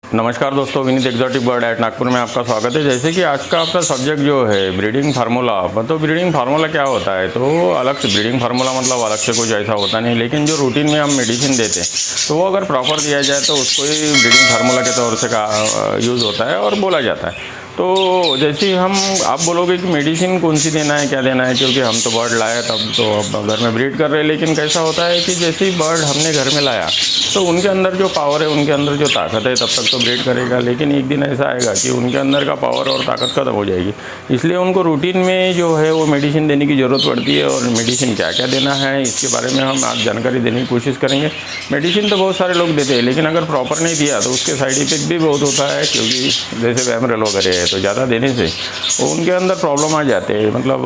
नमस्कार दोस्तों, Vineet exotic bird at Nagpur में आपका स्वागत है। जैसे कि आज का आपका सब्जेक्ट जो है ब्रीडिंग फार्मूला, तो ब्रीडिंग फार्मूला क्या होता है, तो अलग से ब्रीडिंग फार्मूला मतलब अलग से कुछ ऐसा होता नहीं, लेकिन जो रूटीन में हम मेडिसिन देते हैं तो वो अगर प्रॉपर दिया जाए तो उसको ही ब्रीडिंग फार्मूला के तौर से यूज़ होता है और बोला जाता है। तो जैसे हम आप बोलोगे कि मेडिसिन कौन सी देना है, क्या देना है, क्योंकि हम तो बर्ड लाए तब तो अब घर में ब्रीड कर रहे हैं। लेकिन कैसा होता है कि जैसे ही बर्ड हमने घर में लाया तो उनके अंदर जो पावर है, उनके अंदर जो ताकत है, तब तक तो ब्रीड करेगा। लेकिन एक दिन ऐसा आएगा कि उनके अंदर का पावर और ताकत खत्म हो जाएगी, इसलिए उनको रूटीन में जो है वो मेडिसिन देने की ज़रूरत पड़ती है। और मेडिसिन क्या क्या देना है इसके बारे में हम आज जानकारी देने की कोशिश करेंगे। मेडिसिन तो बहुत सारे लोग देते हैं, लेकिन अगर प्रॉपर नहीं दिया तो उसके साइड इफेक्ट भी बहुत होता है, क्योंकि जैसे वैमरल वगैरह है तो ज़्यादा देने से उनके अंदर प्रॉब्लम आ जाते हैं। मतलब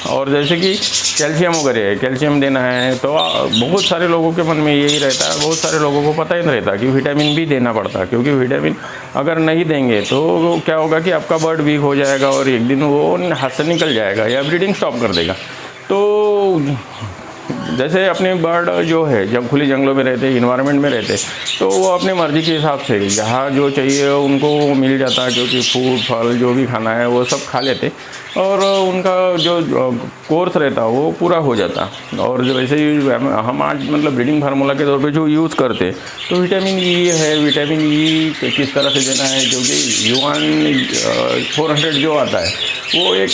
और जैसे कि कैल्शियम वगैरह है, कैल्शियम देना है तो बहुत सारे लोगों के मन में यही रहता है, बहुत सारे लोगों को पता ही नहीं रहता कि विटामिन भी देना पड़ता है। क्योंकि विटामिन अगर नहीं देंगे तो क्या होगा कि आपका बर्ड वीक हो जाएगा और एक दिन वो हाथ से निकल जाएगा या ब्रीडिंग स्टॉप कर देगा। तो जैसे अपने बर्ड जो है जब खुली जंगलों में रहते, इन्वायरमेंट में रहते, तो वो अपनी मर्ज़ी के हिसाब से जहाँ जो चाहिए उनको मिल जाता है, क्योंकि फूड फल जो भी खाना है वो सब खा लेते और उनका जो कोर्स रहता वो पूरा हो जाता। और जो वैसे ही हम आज मतलब ब्रीडिंग फार्मूला के तौर पे जो यूज़ करते तो विटामिन ई है, विटामिन ई किस तरह से देना है, क्योंकि U1 400 जो आता है वो एक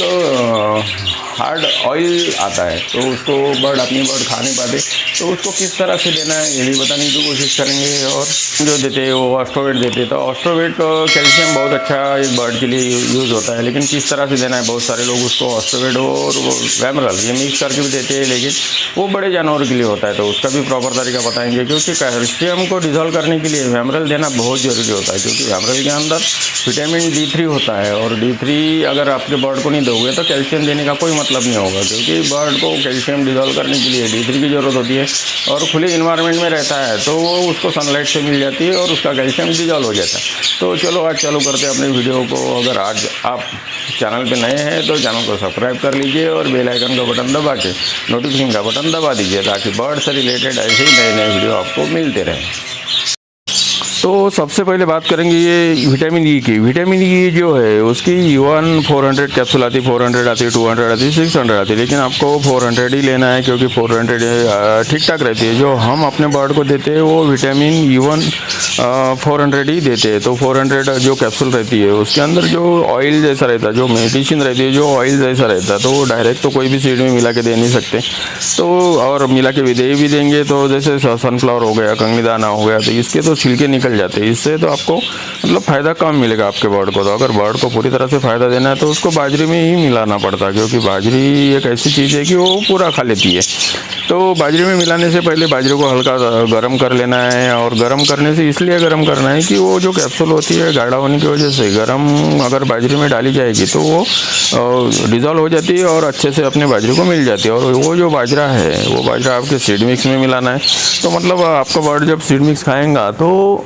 हार्ड ऑयल आता है, तो उसको अपनी बर्ड खा नहीं पाते, तो उसको किस तरह से देना है ये भी बताने की कोशिश करेंगे। और जो देते हैं वो ऑस्ट्रोवेट देते, तो ऑस्ट्रोवेट कैल्शियम बहुत अच्छा एक बर्ड के लिए यूज़ होता है, लेकिन किस तरह से देना है, बहुत सारे लोग उसको ऑस्ट्रोवेट और वैमरल ये मिक्स करके भी देते हैं, लेकिन वो बड़े जानवर के लिए होता है, तो उसका भी प्रॉपर तरीका बताएंगे। क्योंकि कैल्शियम को डिजोल्व करने के लिए वैमरल देना बहुत ज़रूरी होता है, क्योंकि वैमरल के अंदर विटामिन D3 होता है, और D3 अगर आपके बर्ड को नहीं दोगे तो कैल्शियम देने का कोई मतलब नहीं होगा, क्योंकि बर्ड को कैल्शियम डिजोल्व करने के लिए D3 की ज़रूरत होती है। और खुले इन्वायरमेंट में रहता है तो वो उसको सनलाइट से मिल जाती है और उसका कैल्शियम डिजोल्व हो जाता है। तो चलो आज चालू करते हैं अपने वीडियो को। अगर आज आप चैनल पे नए हैं तो चैनल को सब्सक्राइब कर लीजिए और बेल आइकन का बटन दबा के नोटिफिकेशन का बटन दबा दीजिए, ताकि बर्ड से रिलेटेड ऐसे ही नए नए वीडियो आपको मिलते रहें। तो सबसे पहले बात करेंगे ये विटामिन ई की। विटामिन ई जो है उसकी U1 400 कैप्सूल आती है, 400 आती है, 200 आती है, 600 आती है, लेकिन आपको 400 ही लेना है, क्योंकि 400 ठीक ठाक रहती है। जो हम अपने बर्ड को देते हैं वो विटामिन U1 400 ही देते हैं। तो 400 जो कैप्सूल रहती है उसके अंदर जो ऑयल जैसा रहता है, जो मेडिसिन रहती है जो ऑयल जैसा रहता है, तो वो डायरेक्ट तो कोई भी सीड में मिला के दे नहीं सकते, तो और मिला के भी देंगे तो जैसे सनफ्लावर हो गया, कंगनीदाना हो गया, तो इसके तो छिलके निकल जाते हैं। इससे तो आपको मतलब फ़ायदा कम मिलेगा आपके बर्ड को। तो अगर बर्ड को पूरी तरह से फ़ायदा देना है तो उसको बाजरी में ही मिलाना पड़ता है, क्योंकि बाजरी एक ऐसी चीज़ है कि वो पूरा खा लेती है। तो बाजरी में मिलाने से पहले बाजरी को हल्का गर्म कर लेना है, और गर्म करने से इसलिए गर्म करना है कि वो जो कैप्सूल होती है गाढ़ा होने की वजह से गर्म अगर बाजरी में डाली जाएगी तो वो डिज़ोल्व हो जाती है और अच्छे से अपने बाजरी को मिल जाती है। और वो जो बाजरा है वो बाजरा आपके सीड मिक्स में मिलाना है। तो मतलब आपका बर्ड जब सीड मिक्स खाएगा तो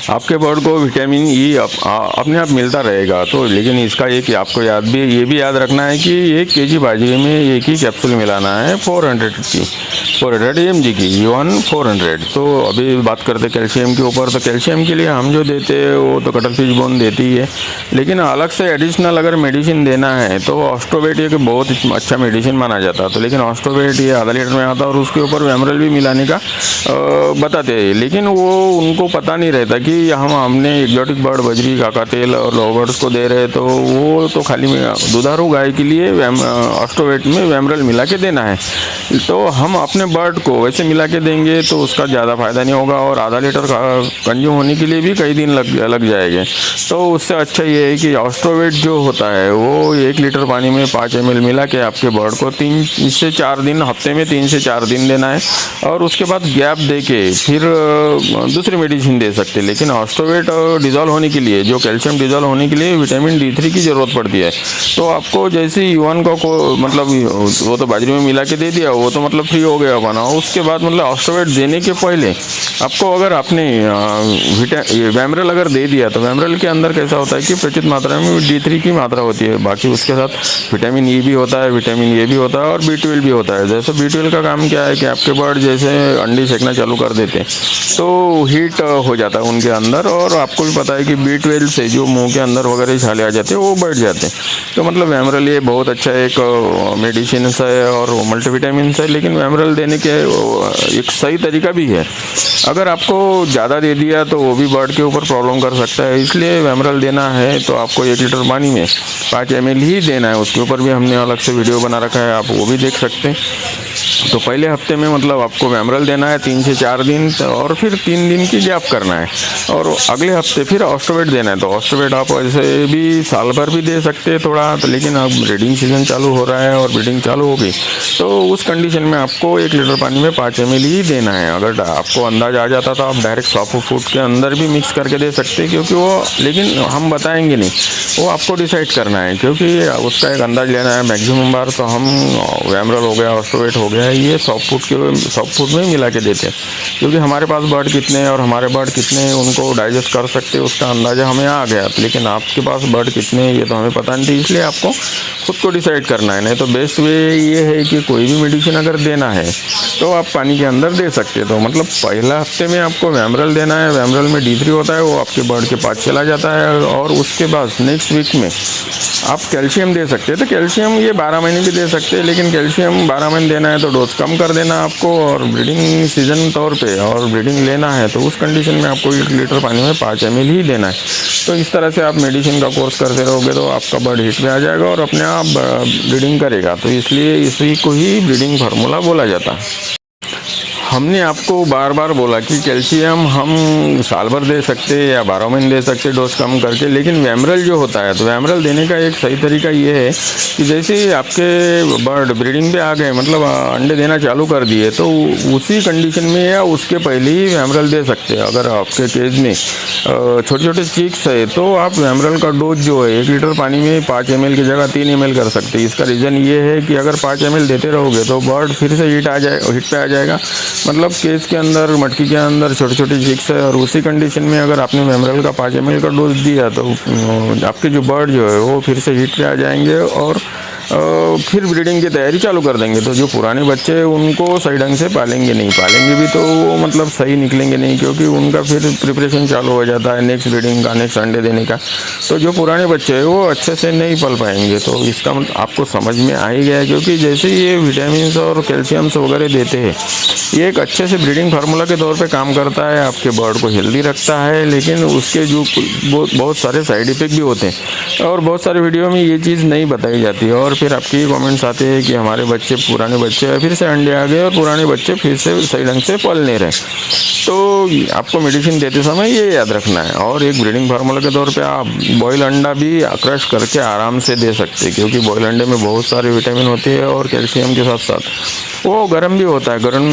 आपके बर्ड को विटामिन ई अपने आप मिलता रहेगा। तो लेकिन इसका एक आपको ये भी याद रखना है कि 1 kg बाजरे में एक ही कैप्सूल मिलाना है 400 mg की U1 400। तो अभी बात करते कैल्शियम के ऊपर। तो कैल्शियम के लिए हम जो देते हैं वो तो कटल फिश बोन देती ही है, लेकिन अलग से एडिशनल अगर मेडिसिन देना है तो ऑस्ट्रोवेट एक बहुत अच्छा मेडिसिन माना जाता है। तो लेकिन ऑस्ट्रोवेट ये आधा लीटर में आता है और उसके ऊपर वैमरल भी मिलाने का बताते हैं, लेकिन वो उनको पता नहीं रहता कि हमने एक्जॉटिक बर्ड बजरी काका तेल और लवबर्ड्स को दे रहे, तो वो तो खाली में दुधारू गाय के लिए ऑस्ट्रोवेट में वैमरल मिला के देना है। तो हम अपने बर्ड को वैसे मिला के देंगे तो उसका ज़्यादा फ़ायदा नहीं होगा, और आधा लीटर कंज्यूम होने के लिए भी कई दिन लग जाएंगे। तो उससे अच्छा ये है कि ऑस्ट्रोवेट जो होता है वो 1 लीटर पानी में 5 ml मिला के आपके बर्ड को 3 से 4 दिन हफ्ते में 3 से 4 दिन देना है, और उसके बाद गैप दे के फिर दूसरी मेडिसिन दे सकते हैं। लेकिन ऑस्ट्रोवेट डिजोल्व होने के लिए, जो कैल्शियम डिजोल्व होने के लिए विटामिन D3 की ज़रूरत पड़ती है। तो आपको जैसे U1 को मतलब वो तो बाजरी में मिला के दे दिया, वो तो मतलब फ्री हो गया बना। उसके बाद मतलब ऑस्ट्रोवेट देने के पहले आपको अगर आपने वैमरल अगर दे दिया तो वैमरल के अंदर कैसा होता है कि प्रचुर मात्रा में D3 की मात्रा होती है, बाकी उसके साथ विटामिन ई भी होता है, विटामिन ए भी होता है और B12 भी होता है। जैसे B12 का काम क्या है कि आपके बर्ड जैसे अंडी सेकना चालू कर देते हैं तो हीट हो जाता है उनके अंदर, और आपको भी पता है कि B12 से जो मुंह के अंदर वगैरह छाले आ जाते हैं वो बढ़ जाते हैं। तो मतलब वैमरल ये बहुत अच्छा एक मेडिसिन है और मल्टीविटामिन है, लेकिन वैमरल देने के एक सही तरीका भी है। अगर आपको ज़्यादा दे दिया तो वो भी बर्ड के ऊपर प्रॉब्लम कर सकता है, इसलिए वैमरल देना है तो आपको 1 लीटर पानी में 5 ml ही देना है। उसके ऊपर भी हमने अलग से वीडियो बना रखा है, आप वो भी देख सकते हैं। तो पहले हफ्ते में मतलब आपको वैमरल देना है 3 से 4 दिन, और फिर 3 दिन की गैप करना है, और अगले हफ्ते फिर ऑस्टोवेट देना है। तो ऑस्टोवेट आप ऐसे भी साल भर भी दे सकते हैं थोड़ा, तो लेकिन अब ब्रीडिंग सीजन चालू हो रहा है और ब्रीडिंग चालू होगी तो उस कंडीशन में आपको 1 लीटर पानी में 5 ml ही देना है। अगर आपको अंदाज़ आ जाता तो आप डायरेक्ट सॉफ्ट फूड के अंदर भी मिक्स करके दे सकते हैं, क्योंकि वो, लेकिन हम बताएंगे नहीं, वो आपको डिसाइड करना है, क्योंकि उसका एक अंदाज़ लेना है। मैक्सिमम बार तो हम वैमरल हो गया, ऑस्टोवेट हो गया, ये सॉफ्ट फूड में मिला के देते हैं, क्योंकि हमारे पास बर्ड कितने हैं और हमारे बर्ड कितने उनको डाइजेस्ट कर सकते हैं उसका अंदाज़ा हमें आ गया। लेकिन आपके पास बर्ड कितने हैं ये तो हमें पता नहीं थी, इसलिए आपको खुद को डिसाइड करना है। नहीं तो बेस्ट वे ये है कि कोई भी मेडिसिन अगर देना है तो आप पानी के अंदर दे सकते हैं। तो मतलब पहला हफ्ते में आपको वैमरल देना है, वैमरल में D3 होता है, वो आपके बर्ड के पास चला जाता है, और उसके बाद नेक्स्ट वीक में आप कैल्शियम दे सकते हैं। तो कैल्शियम ये 12 महीने भी दे सकते हैं, लेकिन कैल्शियम 12 महीने देना है तो डोज कम कर देना आपको, और ब्रीडिंग सीजन तौर पे और ब्रीडिंग लेना है तो उस कंडीशन में आपको 1 लीटर पानी में 5 ml ही देना है। तो इस तरह से आप मेडिसिन का कोर्स करते रहोगे तो आपका बर्ड हिट में आ जाएगा और अपने आप ब्रीडिंग करेगा। तो इसलिए इसी को ही ब्रीडिंग फार्मूला बोला जाता है। हमने आपको बार बार बोला कि कैल्शियम हम साल भर दे सकते हैं या 12 महीने दे सकते हैं डोज कम करके, लेकिन वैमरल जो होता है तो वैमरल देने का एक सही तरीका ये है कि जैसे ही आपके बर्ड ब्रीडिंग पे आ गए, मतलब अंडे देना चालू कर दिए, तो उसी कंडीशन में या उसके पहले ही वैमरल दे सकते हैं। अगर आपके केज में छोटे छोटे चीक्स है तो आप वैमरल का डोज जो है 1 लीटर पानी में 5 ml की जगह 3 ml कर सकते हैं। इसका रीज़न ये है कि अगर 5 ml देते रहोगे तो बर्ड फिर से हिट पे आ जाएगा, मतलब केस के अंदर, मटकी के अंदर छोटी छोटी चिक्स है, और उसी कंडीशन में अगर आपने वैमरल का 5 ml का डोज दिया तो आपके जो बर्ड जो है वो फिर से हिट पे आ जाएंगे और फिर ब्रीडिंग की तैयारी चालू कर देंगे। तो जो पुराने बच्चे हैं उनको सही ढंग से पालेंगे भी तो वो मतलब सही निकलेंगे नहीं, क्योंकि उनका फिर प्रिपरेशन चालू हो जाता है नेक्स्ट ब्रीडिंग का, नेक्स्ट अंडे देने का। तो जो पुराने बच्चे हैं वो अच्छे से नहीं पल पाएंगे। तो इसका आपको समझ में आ ही गया, क्योंकि जैसे ये विटामिन और कैल्शियम्स वगैरह देते हैं, ये एक अच्छे से ब्रीडिंग फार्मूला के तौर पे काम करता है, आपके बर्ड को हेल्दी रखता है, लेकिन उसके जो बहुत सारे साइड इफेक्ट भी होते हैं और बहुत सारे वीडियो में ये चीज़ नहीं बताई जाती है। और फिर आपके कमेंट्स आते हैं कि हमारे बच्चे, पुराने बच्चे फिर से अंडे आ गए और पुराने बच्चे फिर से सही ढंग से पल नहीं रहे। तो आपको मेडिसिन देते समय ये याद रखना है। और एक ब्रीडिंग फार्मूला के तौर पे आप बॉयल अंडा भी क्रश करके आराम से दे सकते हैं, क्योंकि बॉयल अंडे में बहुत सारे विटामिन होते हैं और कैल्शियम के साथ साथ वो गर्म भी होता है। गर्म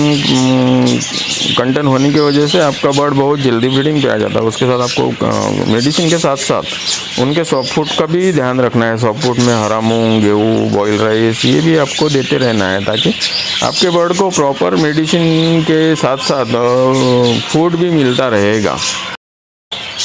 कंटेंट होने की वजह से आपका बर्ड बहुत जल्दी ब्रीडिंग पे आ जाता है। उसके साथ आपको मेडिसिन के साथ साथ उनके सॉफ्ट फूड का भी ध्यान रखना है। सॉफ्ट फूड में हरा मूंग, गेहूँ, बॉयल राइस ये भी आपको देते रहना है, ताकि आपके बर्ड को प्रॉपर मेडिसिन के साथ साथ फूड भी मिलता रहेगा।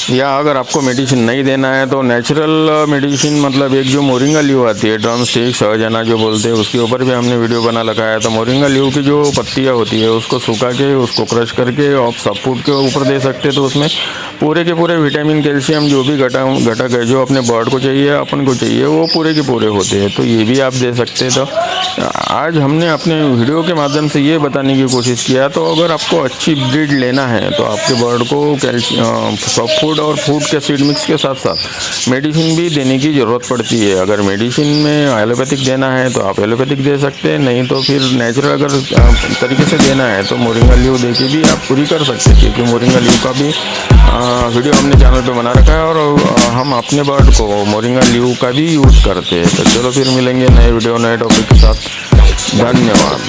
या अगर आपको मेडिसिन नहीं देना है तो नेचुरल मेडिसिन, मतलब एक जो मोरिंगा लीव आती है, ड्रम स्टिक, सहजना जो बोलते हैं, उसके ऊपर भी हमने वीडियो बना रखा है। तो मोरिंगा लीव की जो पत्तियां होती है उसको सुखा के, उसको क्रश करके आप सब फूड के ऊपर दे सकते हैं। तो उसमें पूरे के पूरे विटामिन, कैल्शियम जो भी घटक है जो अपने बर्ड को चाहिए, अपन को चाहिए, वो पूरे के पूरे होते हैं। तो ये भी आप दे सकते हैं। तो आज हमने अपने वीडियो के माध्यम से ये बताने की कोशिश किया। तो अगर आपको अच्छी ब्रीड लेना है तो आपके बर्ड को सॉफ्ट फूड और फूड के सीड मिक्स के साथ साथ मेडिसिन भी देने की ज़रूरत पड़ती है। अगर मेडिसिन में एलोपैथिक देना है तो आप एलोपैथिक दे सकते हैं, नहीं तो फिर नेचुरल अगर तरीके से देना है तो मोरिंगा लीव दे के भी आप पूरी कर सकते हैं, क्योंकि मोरिंगा लीव का भी वीडियो हमने चैनल पे बना रखा है और हम अपने बर्ड को मोरिंगा लीव का भी यूज़ करते हैं। तो चलो फिर मिलेंगे नए वीडियो, नए टॉपिक के साथ। धन्यवाद।